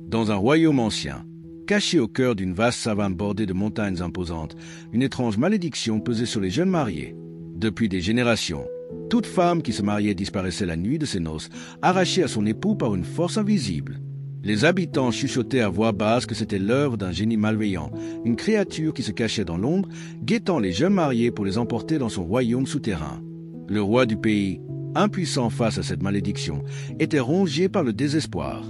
Dans un royaume ancien, caché au cœur d'une vaste savane bordée de montagnes imposantes, une étrange malédiction pesait sur les jeunes mariés. Depuis des générations, toute femme qui se mariait disparaissait la nuit de ses noces, arrachée à son époux par une force invisible. Les habitants chuchotaient à voix basse que c'était l'œuvre d'un génie malveillant, une créature qui se cachait dans l'ombre, guettant les jeunes mariés pour les emporter dans son royaume souterrain. Le roi du pays, impuissant face à cette malédiction, était rongé par le désespoir.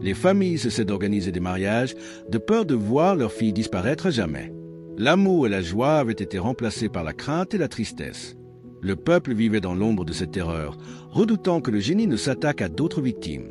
Les familles cessaient d'organiser des mariages, de peur de voir leurs filles disparaître à jamais. L'amour et la joie avaient été remplacés par la crainte et la tristesse. Le peuple vivait dans l'ombre de cette terreur, redoutant que le génie ne s'attaque à d'autres victimes.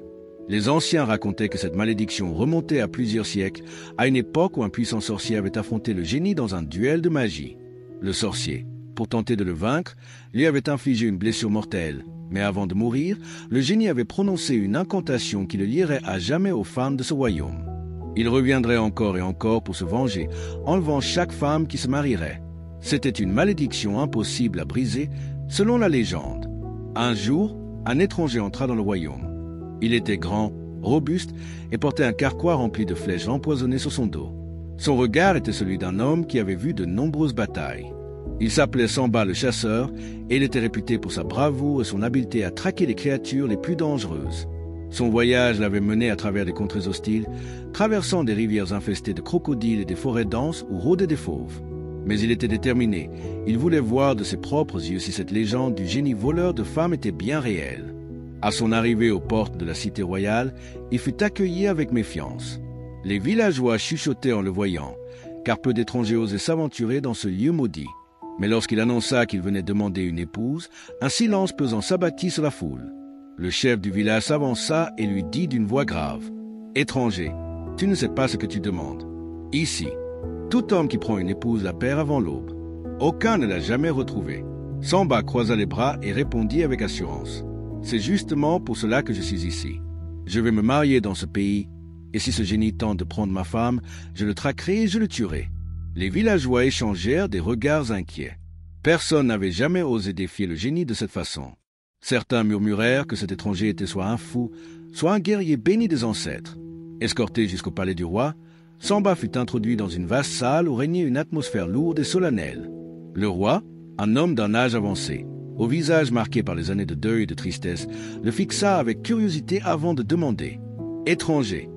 Les anciens racontaient que cette malédiction remontait à plusieurs siècles, à une époque où un puissant sorcier avait affronté le génie dans un duel de magie. Le sorcier, pour tenter de le vaincre, lui avait infligé une blessure mortelle. Mais avant de mourir, le génie avait prononcé une incantation qui le lierait à jamais aux femmes de ce royaume. Il reviendrait encore et encore pour se venger, enlevant chaque femme qui se marierait. C'était une malédiction impossible à briser, selon la légende. Un jour, un étranger entra dans le royaume. Il était grand, robuste et portait un carquois rempli de flèches empoisonnées sur son dos. Son regard était celui d'un homme qui avait vu de nombreuses batailles. Il s'appelait Samba le chasseur et il était réputé pour sa bravoure et son habileté à traquer les créatures les plus dangereuses. Son voyage l'avait mené à travers des contrées hostiles, traversant des rivières infestées de crocodiles et des forêts denses où rôdaient des fauves. Mais il était déterminé. Il voulait voir de ses propres yeux si cette légende du génie voleur de femmes était bien réelle. À son arrivée aux portes de la cité royale, il fut accueilli avec méfiance. Les villageois chuchotaient en le voyant, car peu d'étrangers osaient s'aventurer dans ce lieu maudit. Mais lorsqu'il annonça qu'il venait demander une épouse, un silence pesant s'abattit sur la foule. Le chef du village s'avança et lui dit d'une voix grave : « Étranger, tu ne sais pas ce que tu demandes. Ici, tout homme qui prend une épouse la perd avant l'aube. Aucun ne l'a jamais retrouvée. » Samba croisa les bras et répondit avec assurance : « C'est justement pour cela que je suis ici. Je vais me marier dans ce pays, et si ce génie tente de prendre ma femme, je le traquerai et je le tuerai. » Les villageois échangèrent des regards inquiets. Personne n'avait jamais osé défier le génie de cette façon. Certains murmurèrent que cet étranger était soit un fou, soit un guerrier béni des ancêtres. Escorté jusqu'au palais du roi, Samba fut introduit dans une vaste salle où régnait une atmosphère lourde et solennelle. Le roi, un homme d'un âge avancé, au visage marqué par les années de deuil et de tristesse, le fixa avec curiosité avant de demander : « Étranger,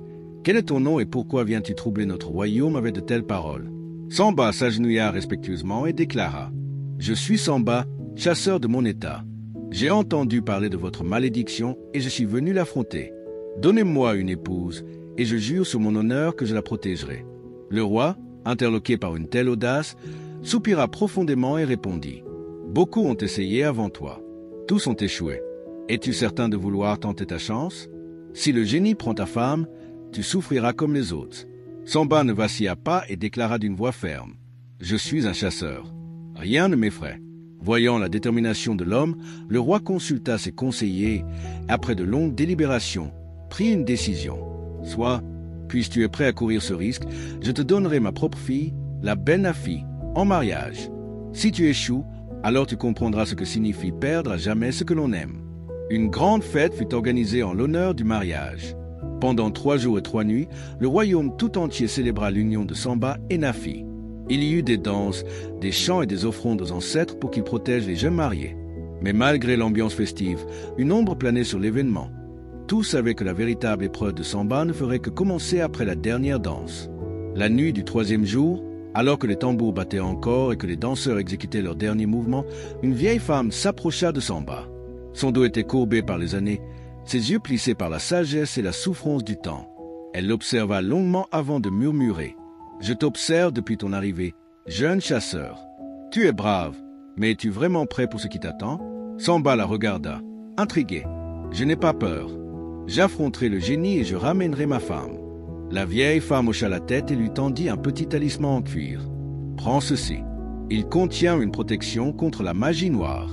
quel est ton nom et pourquoi viens-tu troubler notre royaume avec de telles paroles ?» Samba s'agenouilla respectueusement et déclara : « Je suis Samba, chasseur de mon état. J'ai entendu parler de votre malédiction et je suis venu l'affronter. Donnez-moi une épouse et je jure sur mon honneur que je la protégerai. » Le roi, interloqué par une telle audace, soupira profondément et répondit : « Beaucoup ont essayé avant toi. Tous ont échoué. Es-tu certain de vouloir tenter ta chance ? Si le génie prend ta femme, tu souffriras comme les autres. » Samba ne vacilla pas et déclara d'une voix ferme : « Je suis un chasseur. Rien ne m'effraie. » Voyant la détermination de l'homme, le roi consulta ses conseillers et, après de longues délibérations, prit une décision. « Soit, puisque tu es prêt à courir ce risque, je te donnerai ma propre fille, la belle Nafi, en mariage. Si tu échoues, alors tu comprendras ce que signifie perdre à jamais ce que l'on aime. » Une grande fête fut organisée en l'honneur du mariage. Pendant 3 jours et 3 nuits, le royaume tout entier célébra l'union de Samba et Nafi. Il y eut des danses, des chants et des offrandes aux ancêtres pour qu'ils protègent les jeunes mariés. Mais malgré l'ambiance festive, une ombre planait sur l'événement. Tous savaient que la véritable épreuve de Samba ne ferait que commencer après la dernière danse. La nuit du 3e jour, alors que les tambours battaient encore et que les danseurs exécutaient leurs derniers mouvements, une vieille femme s'approcha de Samba. Son dos était courbé par les années, ses yeux plissés par la sagesse et la souffrance du temps. Elle l'observa longuement avant de murmurer : « Je t'observe depuis ton arrivée, jeune chasseur. Tu es brave, mais es-tu vraiment prêt pour ce qui t'attend ?» Samba la regarda, intrigué. « Je n'ai pas peur. J'affronterai le génie et je ramènerai ma femme. » La vieille femme hocha la tête et lui tendit un petit talisman en cuir. « Prends ceci. Il contient une protection contre la magie noire.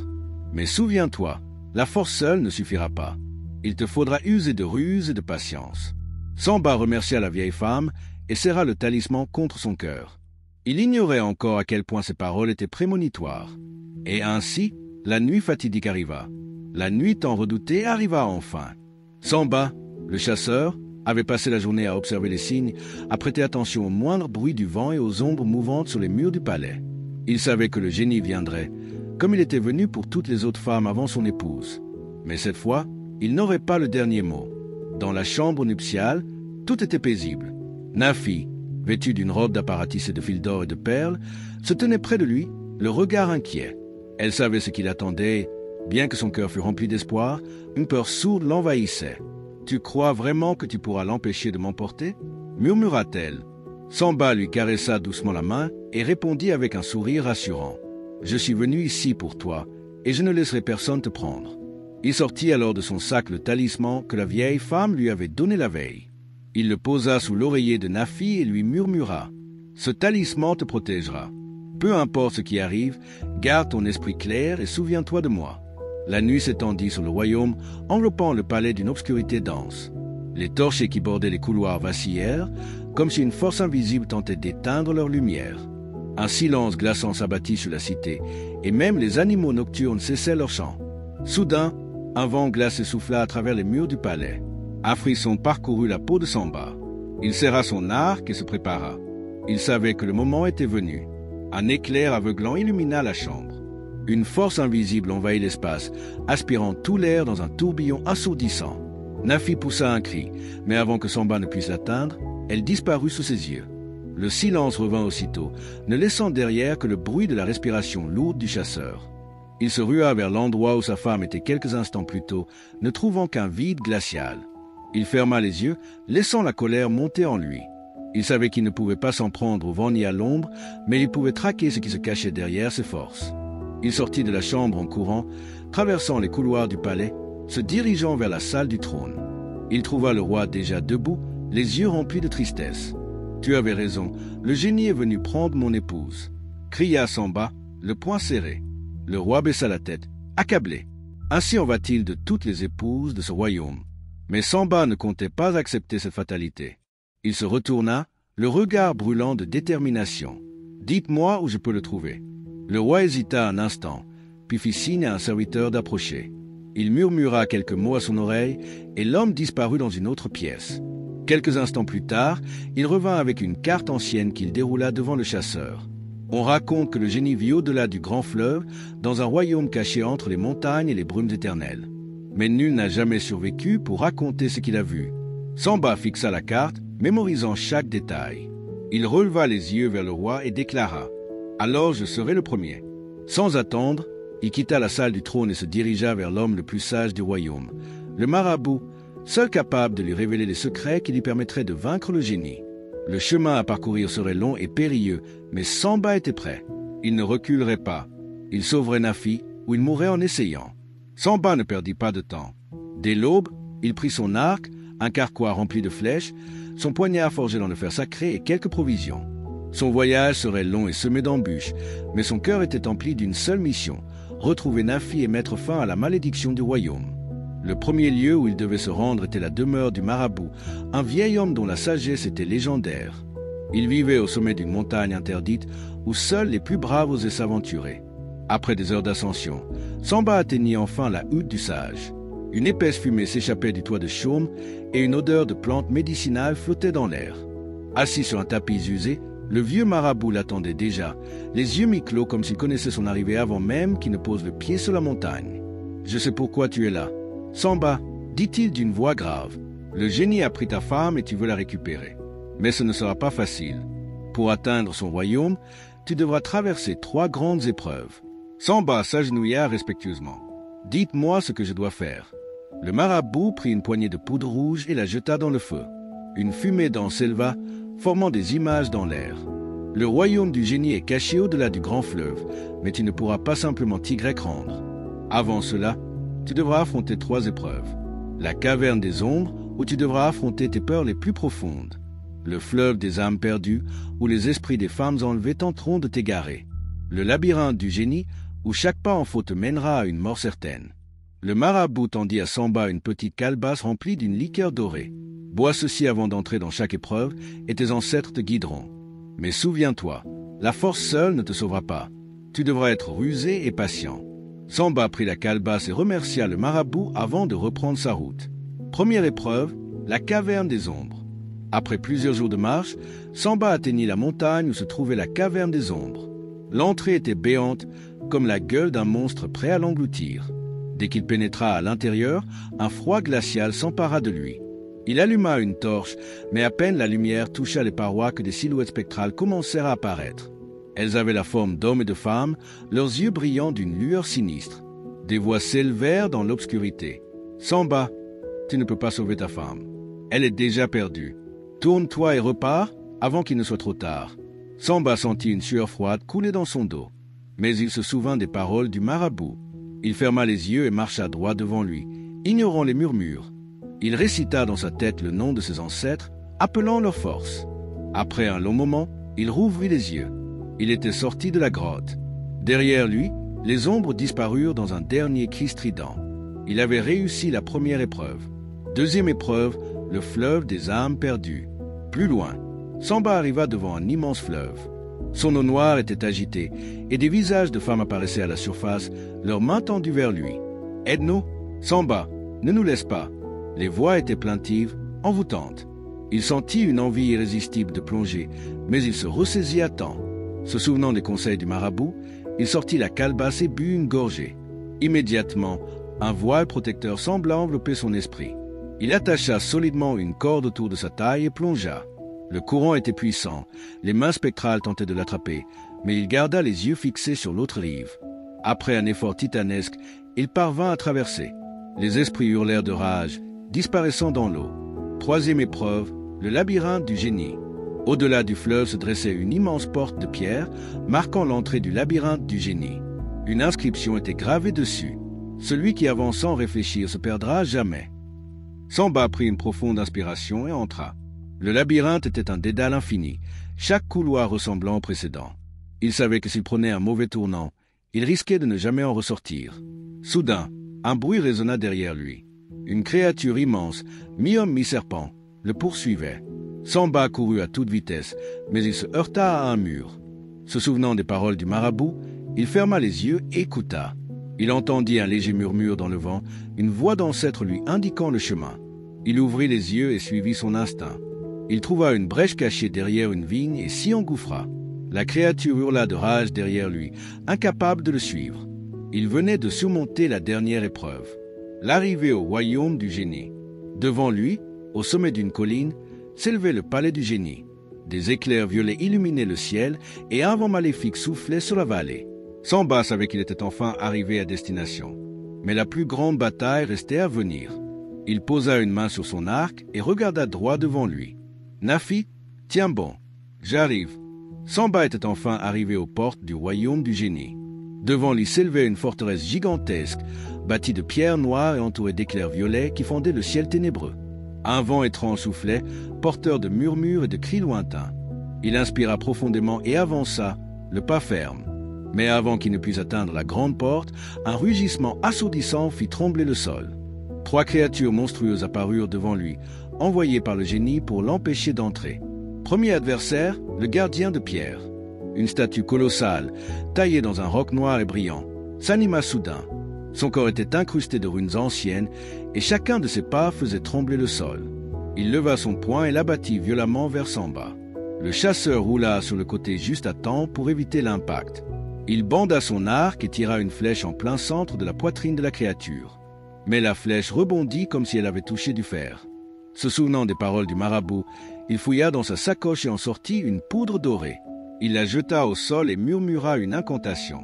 Mais souviens-toi, la force seule ne suffira pas. Il te faudra user de ruse et de patience. » Samba remercia la vieille femme et serra le talisman contre son cœur. Il ignorait encore à quel point ces paroles étaient prémonitoires. Et ainsi, la nuit fatidique arriva. La nuit tant redoutée arriva enfin. Samba, le chasseur, avait passé la journée à observer les signes, à prêter attention au moindre bruit du vent et aux ombres mouvantes sur les murs du palais. Il savait que le génie viendrait, comme il était venu pour toutes les autres femmes avant son épouse. Mais cette fois, il n'aurait pas le dernier mot. Dans la chambre nuptiale, tout était paisible. Nafi, vêtue d'une robe d'apparatis et de fils d'or et de perles, se tenait près de lui, le regard inquiet. Elle savait ce qu'il attendait. Bien que son cœur fût rempli d'espoir, une peur sourde l'envahissait. « Tu crois vraiment que tu pourras l'empêcher de m'emporter » murmura-t-elle. Samba lui caressa doucement la main et répondit avec un sourire rassurant. « Je suis venu ici pour toi, et je ne laisserai personne te prendre. » Il sortit alors de son sac le talisman que la vieille femme lui avait donné la veille. Il le posa sous l'oreiller de Nafi et lui murmura « Ce talisman te protégera. Peu importe ce qui arrive, garde ton esprit clair et souviens-toi de moi. » La nuit s'étendit sur le royaume, enveloppant le palais d'une obscurité dense. Les torchers qui bordaient les couloirs vacillèrent, comme si une force invisible tentait d'éteindre leur lumière. Un silence glaçant s'abattit sur la cité, et même les animaux nocturnes cessaient leur chant. Soudain, un vent glacé souffla à travers les murs du palais. Un frisson parcourut la peau de Samba. Il serra son arc et se prépara. Il savait que le moment était venu. Un éclair aveuglant illumina la chambre. Une force invisible envahit l'espace, aspirant tout l'air dans un tourbillon assourdissant. Nafi poussa un cri, mais avant que Samba ne puisse l'atteindre, elle disparut sous ses yeux. Le silence revint aussitôt, ne laissant derrière que le bruit de la respiration lourde du chasseur. Il se rua vers l'endroit où sa femme était quelques instants plus tôt, ne trouvant qu'un vide glacial. Il ferma les yeux, laissant la colère monter en lui. Il savait qu'il ne pouvait pas s'en prendre au vent ni à l'ombre, mais il pouvait traquer ce qui se cachait derrière ses forces. Il sortit de la chambre en courant, traversant les couloirs du palais, se dirigeant vers la salle du trône. Il trouva le roi déjà debout, les yeux remplis de tristesse. « Tu avais raison, le génie est venu prendre mon épouse » cria Samba, le poing serré. Le roi baissa la tête, accablé. Ainsi en va-t-il de toutes les épouses de ce royaume. Mais Samba ne comptait pas accepter cette fatalité. Il se retourna, le regard brûlant de détermination. « Dites-moi où je peux le trouver. » Le roi hésita un instant, puis fit signe à un serviteur d'approcher. Il murmura quelques mots à son oreille, et l'homme disparut dans une autre pièce. Quelques instants plus tard, il revint avec une carte ancienne qu'il déroula devant le chasseur. On raconte que le génie vit au-delà du grand fleuve, dans un royaume caché entre les montagnes et les brumes éternelles. Mais nul n'a jamais survécu pour raconter ce qu'il a vu. Samba fixa la carte, mémorisant chaque détail. Il releva les yeux vers le roi et déclara « Alors je serai le premier ». Sans attendre, il quitta la salle du trône et se dirigea vers l'homme le plus sage du royaume, le marabout, seul capable de lui révéler les secrets qui lui permettraient de vaincre le génie. Le chemin à parcourir serait long et périlleux, mais Samba était prêt. Il ne reculerait pas. Il sauverait Nafi, ou il mourrait en essayant. Samba ne perdit pas de temps. Dès l'aube, il prit son arc, un carquois rempli de flèches, son poignard forgé dans le fer sacré et quelques provisions. Son voyage serait long et semé d'embûches, mais son cœur était empli d'une seule mission, retrouver Nafi et mettre fin à la malédiction du royaume. Le premier lieu où il devait se rendre était la demeure du marabout, un vieil homme dont la sagesse était légendaire. Il vivait au sommet d'une montagne interdite où seuls les plus braves osaient s'aventurer. Après des heures d'ascension, Samba atteignit enfin la hutte du sage. Une épaisse fumée s'échappait du toit de chaume et une odeur de plantes médicinales flottait dans l'air. Assis sur un tapis usé, le vieux marabout l'attendait déjà, les yeux mi-clos comme s'il connaissait son arrivée avant même qu'il ne pose le pied sur la montagne. « Je sais pourquoi tu es là. Samba, dit-il d'une voix grave, le génie a pris ta femme et tu veux la récupérer. Mais ce ne sera pas facile. Pour atteindre son royaume, tu devras traverser 3 grandes épreuves. » Samba s'agenouilla respectueusement. « Dites-moi ce que je dois faire. » Le marabout prit une poignée de poudre rouge et la jeta dans le feu. Une fumée dense s'éleva, formant des images dans l'air. Le royaume du génie est caché au-delà du grand fleuve, mais tu ne pourras pas simplement t'y rendre. Avant cela, tu devras affronter 3 épreuves. La caverne des ombres, où tu devras affronter tes peurs les plus profondes. Le fleuve des âmes perdues, où les esprits des femmes enlevées tenteront de t'égarer. Le labyrinthe du génie, où chaque pas en faux te mènera à une mort certaine. Le marabout tendit à Samba une petite calebasse remplie d'une liqueur dorée. Bois ceci avant d'entrer dans chaque épreuve, et tes ancêtres te guideront. Mais souviens-toi, la force seule ne te sauvera pas. Tu devras être rusé et patient. Samba prit la calebasse et remercia le marabout avant de reprendre sa route. Première épreuve, la caverne des ombres. Après plusieurs jours de marche, Samba atteignit la montagne où se trouvait la caverne des ombres. L'entrée était béante, comme la gueule d'un monstre prêt à l'engloutir. Dès qu'il pénétra à l'intérieur, un froid glacial s'empara de lui. Il alluma une torche, mais à peine la lumière toucha les parois que des silhouettes spectrales commencèrent à apparaître. Elles avaient la forme d'hommes et de femmes, leurs yeux brillant d'une lueur sinistre. Des voix s'élevèrent dans l'obscurité. « Samba, tu ne peux pas sauver ta femme. Elle est déjà perdue. Tourne-toi et repars avant qu'il ne soit trop tard. » Samba sentit une sueur froide couler dans son dos. Mais il se souvint des paroles du marabout. Il ferma les yeux et marcha droit devant lui, ignorant les murmures. Il récita dans sa tête le nom de ses ancêtres, appelant leur force. Après un long moment, il rouvrit les yeux. Il était sorti de la grotte. Derrière lui, les ombres disparurent dans un dernier cri strident. Il avait réussi la première épreuve. Deuxième épreuve, le fleuve des âmes perdues. Plus loin, Samba arriva devant un immense fleuve. Son eau noire était agitée et des visages de femmes apparaissaient à la surface, leurs mains tendues vers lui. « Aide-nous, Samba, ne nous laisse pas !» Les voix étaient plaintives, envoûtantes. Il sentit une envie irrésistible de plonger, mais il se ressaisit à temps. Se souvenant des conseils du marabout, il sortit la calebasse et but une gorgée. Immédiatement, un voile protecteur sembla envelopper son esprit. Il attacha solidement une corde autour de sa taille et plongea. Le courant était puissant, les mains spectrales tentaient de l'attraper, mais il garda les yeux fixés sur l'autre rive. Après un effort titanesque, il parvint à traverser. Les esprits hurlèrent de rage, disparaissant dans l'eau. Troisième épreuve, le labyrinthe du génie. Au-delà du fleuve se dressait une immense porte de pierre, marquant l'entrée du labyrinthe du génie. Une inscription était gravée dessus. Celui qui avance sans réfléchir se perdra jamais. Samba prit une profonde inspiration et entra. Le labyrinthe était un dédale infini, chaque couloir ressemblant au précédent. Il savait que s'il prenait un mauvais tournant, il risquait de ne jamais en ressortir. Soudain, un bruit résonna derrière lui. Une créature immense, mi-homme mi-serpent, le poursuivait. Samba courut à toute vitesse, mais il se heurta à un mur. Se souvenant des paroles du marabout, il ferma les yeux et écouta. Il entendit un léger murmure dans le vent, une voix d'ancêtre lui indiquant le chemin. Il ouvrit les yeux et suivit son instinct. Il trouva une brèche cachée derrière une vigne et s'y engouffra. La créature hurla de rage derrière lui, incapable de le suivre. Il venait de surmonter la dernière épreuve, l'arrivée au royaume du génie. Devant lui, au sommet d'une colline, s'élevait le palais du génie. Des éclairs violets illuminaient le ciel et un vent maléfique soufflait sur la vallée. Samba savait qu'il était enfin arrivé à destination. Mais la plus grande bataille restait à venir. Il posa une main sur son arc et regarda droit devant lui. « Nafi, tiens bon, j'arrive. » Samba était enfin arrivé aux portes du royaume du génie. Devant lui s'élevait une forteresse gigantesque, bâtie de pierres noires et entourée d'éclairs violets qui fondaient le ciel ténébreux. Un vent étrange soufflait, porteur de murmures et de cris lointains. Il inspira profondément et avança, le pas ferme. Mais avant qu'il ne puisse atteindre la grande porte, un rugissement assourdissant fit trembler le sol. 3 créatures monstrueuses apparurent devant lui, envoyées par le génie pour l'empêcher d'entrer. Premier adversaire, le gardien de pierre. Une statue colossale, taillée dans un roc noir et brillant, s'anima soudain. Son corps était incrusté de runes anciennes et chacun de ses pas faisait trembler le sol. Il leva son poing et l'abattit violemment vers Samba. Le chasseur roula sur le côté juste à temps pour éviter l'impact. Il banda son arc et tira une flèche en plein centre de la poitrine de la créature. Mais la flèche rebondit comme si elle avait touché du fer. Se souvenant des paroles du marabout, il fouilla dans sa sacoche et en sortit une poudre dorée. Il la jeta au sol et murmura une incantation.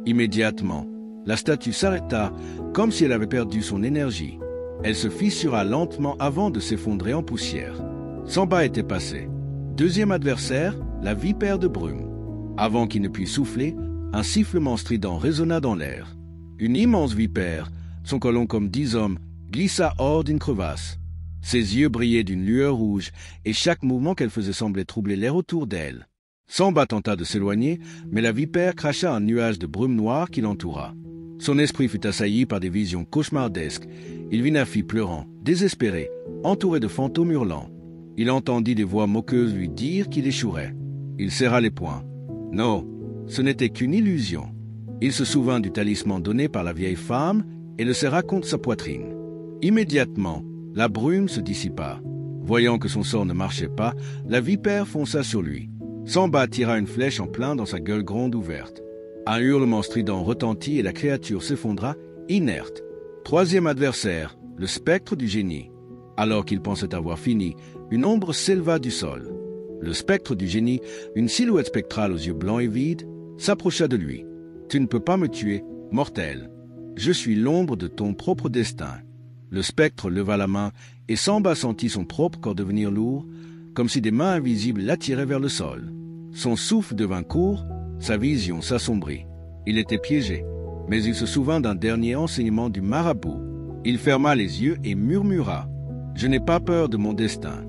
Immédiatement, la statue s'arrêta comme si elle avait perdu son énergie. Elle se fissura lentement avant de s'effondrer en poussière. Samba était passé. Deuxième adversaire, la vipère de brume. Avant qu'il ne puisse souffler, un sifflement strident résonna dans l'air. Une immense vipère, son colon comme 10 hommes, glissa hors d'une crevasse. Ses yeux brillaient d'une lueur rouge et chaque mouvement qu'elle faisait semblait troubler l'air autour d'elle. Samba tenta de s'éloigner, mais la vipère cracha un nuage de brume noire qui l'entoura. Son esprit fut assailli par des visions cauchemardesques. Il vit Nafi pleurant, désespéré, entouré de fantômes hurlants. Il entendit des voix moqueuses lui dire qu'il échouerait. Il serra les poings. Non, ce n'était qu'une illusion. Il se souvint du talisman donné par la vieille femme et le serra contre sa poitrine. Immédiatement, La brume se dissipa. Voyant que son sort ne marchait pas, la vipère fonça sur lui. Samba tira une flèche en plein dans sa gueule grande ouverte. Un hurlement strident retentit et la créature s'effondra, inerte. Troisième adversaire, le spectre du génie. Alors qu'il pensait avoir fini, une ombre s'éleva du sol. Le spectre du génie, une silhouette spectrale aux yeux blancs et vides, s'approcha de lui. « Tu ne peux pas me tuer, mortel. Je suis l'ombre de ton propre destin. » Le spectre leva la main et Samba sentit son propre corps devenir lourd, comme si des mains invisibles l'attiraient vers le sol. Son souffle devint court, sa vision s'assombrit. Il était piégé, mais il se souvint d'un dernier enseignement du marabout. Il ferma les yeux et murmura « Je n'ai pas peur de mon destin.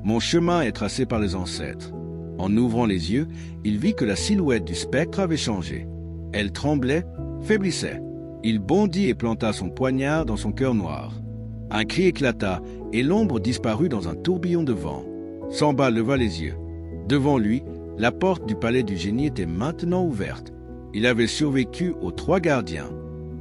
Mon chemin est tracé par les ancêtres. » En ouvrant les yeux, il vit que la silhouette du spectre avait changé. Elle tremblait, faiblissait. Il bondit et planta son poignard dans son cœur noir. Un cri éclata et l'ombre disparut dans un tourbillon de vent. Samba leva les yeux. Devant lui, la porte du palais du génie était maintenant ouverte. Il avait survécu aux 3 gardiens.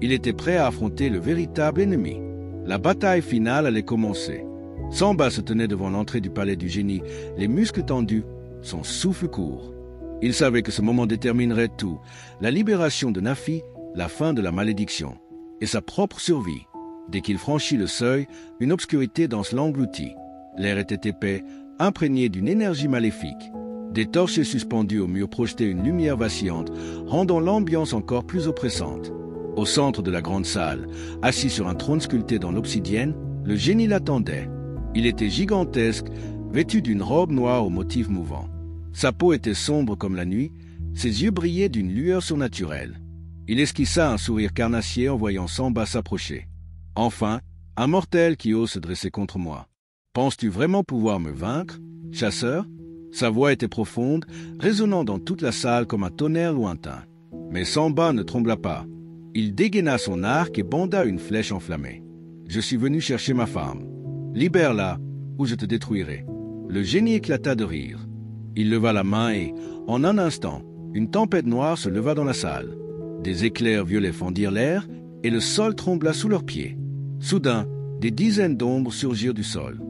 Il était prêt à affronter le véritable ennemi. La bataille finale allait commencer. Samba se tenait devant l'entrée du palais du génie, les muscles tendus, son souffle court. Il savait que ce moment déterminerait tout, la libération de Nafi, la fin de la malédiction, et sa propre survie. Dès qu'il franchit le seuil, une obscurité dense l'engloutit. L'air était épais, imprégné d'une énergie maléfique. Des torches suspendues au mur projetaient une lumière vacillante, rendant l'ambiance encore plus oppressante. Au centre de la grande salle, assis sur un trône sculpté dans l'obsidienne, le génie l'attendait. Il était gigantesque, vêtu d'une robe noire aux motifs mouvants. Sa peau était sombre comme la nuit, ses yeux brillaient d'une lueur surnaturelle. Il esquissa un sourire carnassier en voyant Samba s'approcher. « Enfin, un mortel qui ose se dresser contre moi. Penses-tu vraiment pouvoir me vaincre, chasseur ?» Sa voix était profonde, résonnant dans toute la salle comme un tonnerre lointain. Mais Samba ne trembla pas. Il dégaina son arc et banda une flèche enflammée. « Je suis venu chercher ma femme. Libère-la, ou je te détruirai. » Le génie éclata de rire. Il leva la main et, en un instant, une tempête noire se leva dans la salle. Des éclairs violets fendirent l'air et le sol trembla sous leurs pieds. Soudain, des dizaines d'ombres surgirent du sol.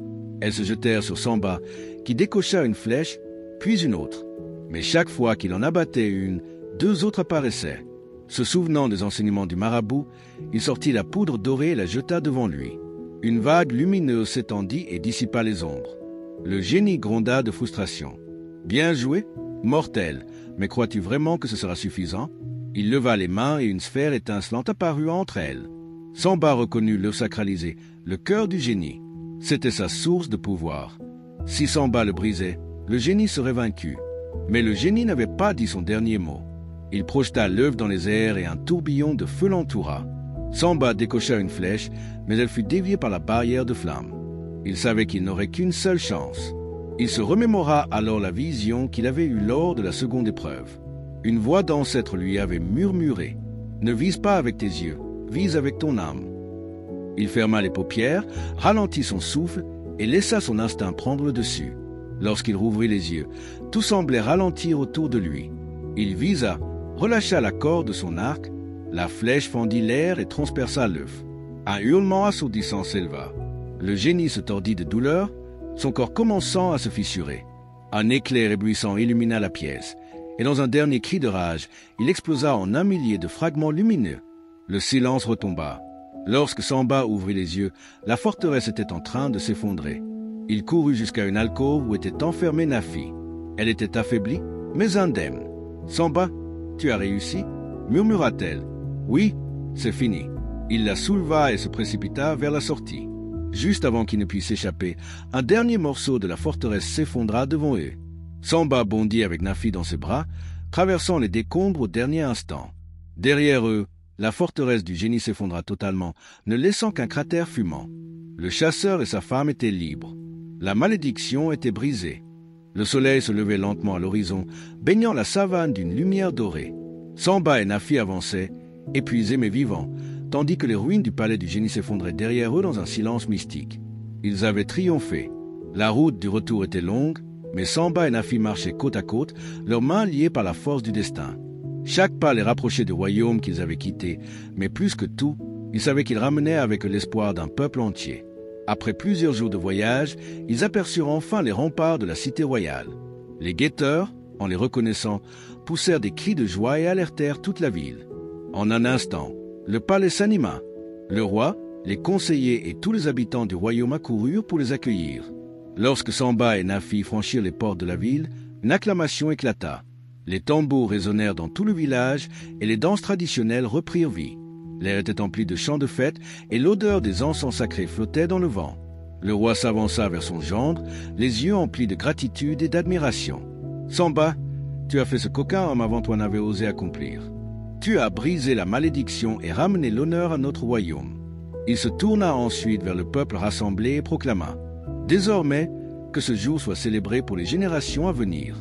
Elles se jetèrent sur Samba, qui décocha une flèche, puis une autre. Mais chaque fois qu'il en abattait une, 2 autres apparaissaient. Se souvenant des enseignements du marabout, il sortit la poudre dorée et la jeta devant lui. Une vague lumineuse s'étendit et dissipa les ombres. Le génie gronda de frustration. « Bien joué, mortel, mais crois-tu vraiment que ce sera suffisant ?» Il leva les mains et une sphère étincelante apparut entre elles. Samba reconnut l'œuf sacralisé, le cœur du génie. C'était sa source de pouvoir. Si Samba le brisait, le génie serait vaincu. Mais le génie n'avait pas dit son dernier mot. Il projeta l'œuf dans les airs et un tourbillon de feu l'entoura. Samba décocha une flèche, mais elle fut déviée par la barrière de flammes. Il savait qu'il n'aurait qu'une seule chance. Il se remémora alors la vision qu'il avait eue lors de la seconde épreuve. Une voix d'ancêtre lui avait murmuré « Ne vise pas avec tes yeux, vise avec ton âme. » Il ferma les paupières, ralentit son souffle et laissa son instinct prendre le dessus. Lorsqu'il rouvrit les yeux, tout semblait ralentir autour de lui. Il visa, relâcha la corde de son arc, la flèche fendit l'air et transperça l'œuf. Un hurlement assourdissant s'éleva. Le génie se tordit de douleur, son corps commençant à se fissurer. Un éclair éblouissant illumina la pièce, et dans un dernier cri de rage, il explosa en 1 millier de fragments lumineux. Le silence retomba. Lorsque Samba ouvrit les yeux, la forteresse était en train de s'effondrer. Il courut jusqu'à une alcôve où était enfermée Nafi. Elle était affaiblie, mais indemne. « Samba, tu as réussi ?» murmura-t-elle. « Oui, c'est fini. » Il la souleva et se précipita vers la sortie. Juste avant qu'il ne puisse s'échapper, un dernier morceau de la forteresse s'effondra devant eux. Samba bondit avec Nafi dans ses bras, traversant les décombres au dernier instant. Derrière eux, la forteresse du génie s'effondra totalement, ne laissant qu'un cratère fumant. Le chasseur et sa femme étaient libres. La malédiction était brisée. Le soleil se levait lentement à l'horizon, baignant la savane d'une lumière dorée. Samba et Nafi avançaient, épuisés mais vivants, tandis que les ruines du palais du génie s'effondraient derrière eux dans un silence mystique. Ils avaient triomphé. La route du retour était longue, mais Samba et Nafi marchaient côte à côte, leurs mains liées par la force du destin. Chaque pas les rapprochait du royaume qu'ils avaient quitté, mais plus que tout, ils savaient qu'ils ramenaient avec eux l'espoir d'un peuple entier. Après plusieurs jours de voyage, ils aperçurent enfin les remparts de la cité royale. Les guetteurs, en les reconnaissant, poussèrent des cris de joie et alertèrent toute la ville. En un instant, le palais s'anima. Le roi, les conseillers et tous les habitants du royaume accoururent pour les accueillir. Lorsque Samba et Nafi franchirent les portes de la ville, une acclamation éclata. Les tambours résonnèrent dans tout le village et les danses traditionnelles reprirent vie. L'air était empli de chants de fête et l'odeur des encens sacrés flottait dans le vent. Le roi s'avança vers son gendre, les yeux emplis de gratitude et d'admiration. « Samba, tu as fait ce qu'aucun homme avant toi n'avait osé accomplir. Tu as brisé la malédiction et ramené l'honneur à notre royaume. » Il se tourna ensuite vers le peuple rassemblé et proclama « Désormais, que ce jour soit célébré pour les générations à venir.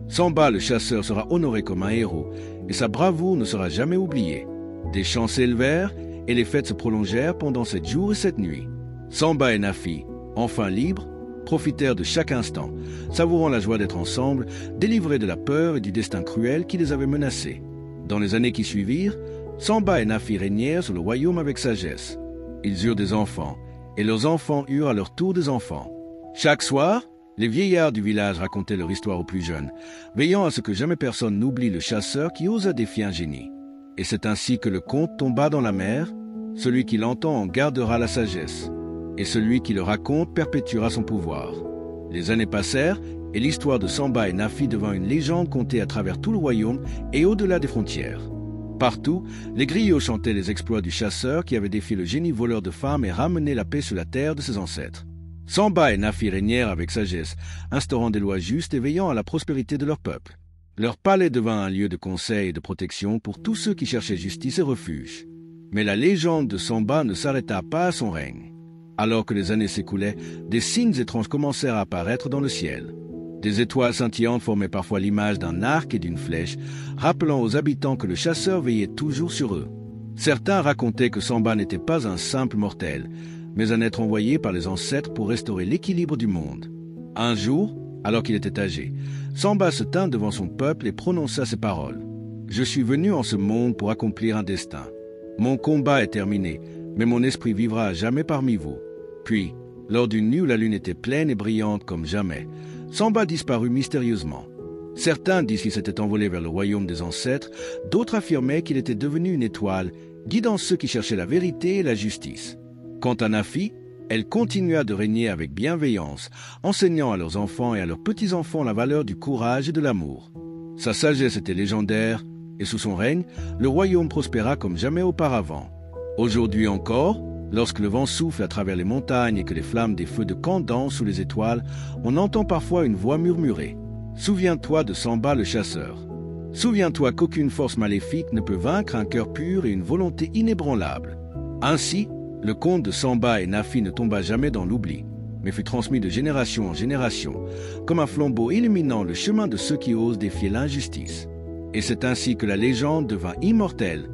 Samba le chasseur sera honoré comme un héros et sa bravoure ne sera jamais oubliée. » Des chants s'élevèrent et les fêtes se prolongèrent pendant 7 jours et 7 nuits. Samba et Nafi, enfin libres, profitèrent de chaque instant, savourant la joie d'être ensemble, délivrés de la peur et du destin cruel qui les avait menacés. Dans les années qui suivirent, Samba et Nafi régnèrent sur le royaume avec sagesse. Ils eurent des enfants, et leurs enfants eurent à leur tour des enfants. Chaque soir, les vieillards du village racontaient leur histoire aux plus jeunes, veillant à ce que jamais personne n'oublie le chasseur qui osa défier un génie. Et c'est ainsi que le conte tomba dans la mer. Celui qui l'entend en gardera la sagesse, et celui qui le raconte perpétuera son pouvoir. Les années passèrent, et l'histoire de Samba et Nafi devint une légende contée à travers tout le royaume et au-delà des frontières. Partout, les griots chantaient les exploits du chasseur qui avait défié le génie voleur de femmes et ramené la paix sur la terre de ses ancêtres. Samba et Nafi régnèrent avec sagesse, instaurant des lois justes et veillant à la prospérité de leur peuple. Leur palais devint un lieu de conseil et de protection pour tous ceux qui cherchaient justice et refuge. Mais la légende de Samba ne s'arrêta pas à son règne. Alors que les années s'écoulaient, des signes étranges commencèrent à apparaître dans le ciel. Des étoiles scintillantes formaient parfois l'image d'un arc et d'une flèche, rappelant aux habitants que le chasseur veillait toujours sur eux. Certains racontaient que Samba n'était pas un simple mortel, mais un être envoyé par les ancêtres pour restaurer l'équilibre du monde. Un jour, alors qu'il était âgé, Samba se tint devant son peuple et prononça ces paroles. « Je suis venu en ce monde pour accomplir un destin. Mon combat est terminé, mais mon esprit vivra à jamais parmi vous. » Puis, lors d'une nuit où la lune était pleine et brillante comme jamais, Samba disparut mystérieusement. Certains disent qu'il s'était envolé vers le royaume des ancêtres, d'autres affirmaient qu'il était devenu une étoile, guidant ceux qui cherchaient la vérité et la justice. Quant à Nafi, elle continua de régner avec bienveillance, enseignant à leurs enfants et à leurs petits-enfants la valeur du courage et de l'amour. Sa sagesse était légendaire, et sous son règne, le royaume prospéra comme jamais auparavant. Aujourd'hui encore, lorsque le vent souffle à travers les montagnes et que les flammes des feux de camp dansent sous les étoiles, on entend parfois une voix murmurer « Souviens-toi de Samba le chasseur. Souviens-toi qu'aucune force maléfique ne peut vaincre un cœur pur et une volonté inébranlable. » Ainsi, le conte de Samba et Nafi ne tomba jamais dans l'oubli, mais fut transmis de génération en génération, comme un flambeau illuminant le chemin de ceux qui osent défier l'injustice. Et c'est ainsi que la légende devint immortelle